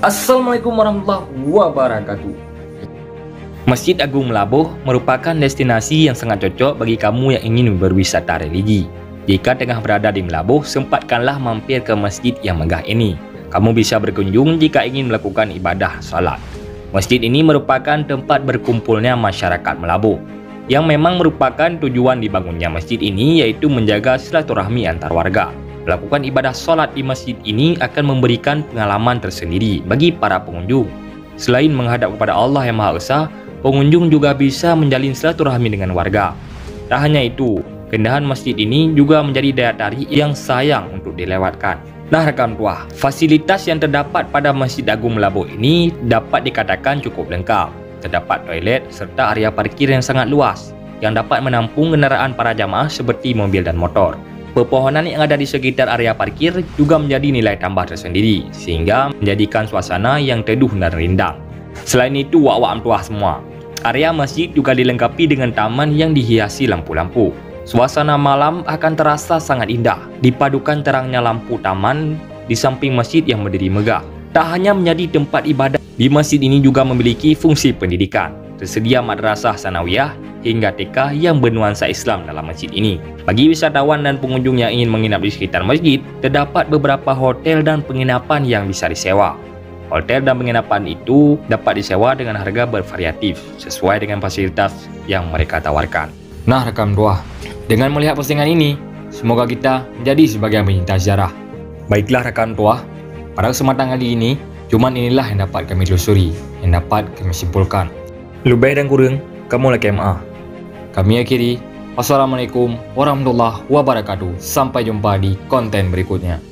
Assalamualaikum warahmatullahi wabarakatuh. Masjid Agung Melabuh merupakan destinasi yang sangat cocok bagi kamu yang ingin berwisata religi. Jika tengah berada di Melabuh, sempatkanlah mampir ke masjid yang megah ini. Kamu bisa berkunjung jika ingin melakukan ibadah salat. Masjid ini merupakan tempat berkumpulnya masyarakat Melabuh. Yang memang merupakan tujuan dibangunnya masjid ini yaitu menjaga silaturahmi antar warga. Melakukan ibadah salat di masjid ini akan memberikan pengalaman tersendiri bagi para pengunjung. Selain menghadap kepada Allah yang Maha Esa, pengunjung juga bisa menjalin silaturahmi dengan warga. Tak hanya itu, keindahan masjid ini juga menjadi daya tarik yang sayang untuk dilewatkan. Nah rekan tua, fasilitas yang terdapat pada Masjid Agung Melabuh ini dapat dikatakan cukup lengkap. Terdapat toilet serta area parkir yang sangat luas, yang dapat menampung kendaraan para jamaah seperti mobil dan motor. Pepohonan yang ada di sekitar area parkir juga menjadi nilai tambah tersendiri, sehingga menjadikan suasana yang teduh dan rindang. Selain itu, wak-wak tua semua, area masjid juga dilengkapi dengan taman yang dihiasi lampu-lampu. Suasana malam akan terasa sangat indah, dipadukan terangnya lampu taman di samping masjid yang berdiri megah. Tak hanya menjadi tempat ibadah, di masjid ini juga memiliki fungsi pendidikan. Tersedia madrasah sanawiyah hingga TK yang bernuansa Islam dalam masjid ini. Bagi wisatawan dan pengunjung yang ingin menginap di sekitar masjid, terdapat beberapa hotel dan penginapan yang bisa disewa. Hotel dan penginapan itu dapat disewa dengan harga bervariatif sesuai dengan fasilitas yang mereka tawarkan. Nah rekam dua, dengan melihat postingan ini, semoga kita menjadi sebagian pencinta sejarah. Baiklah rekan tua, pada kesempatan kali ini, cuman inilah yang dapat kami telusuri, yang dapat kami simpulkan. Lebih dan kurang, kamu lagi maaf. Kami akhiri. Wassalamualaikum warahmatullahi wabarakatuh. Sampai jumpa di konten berikutnya.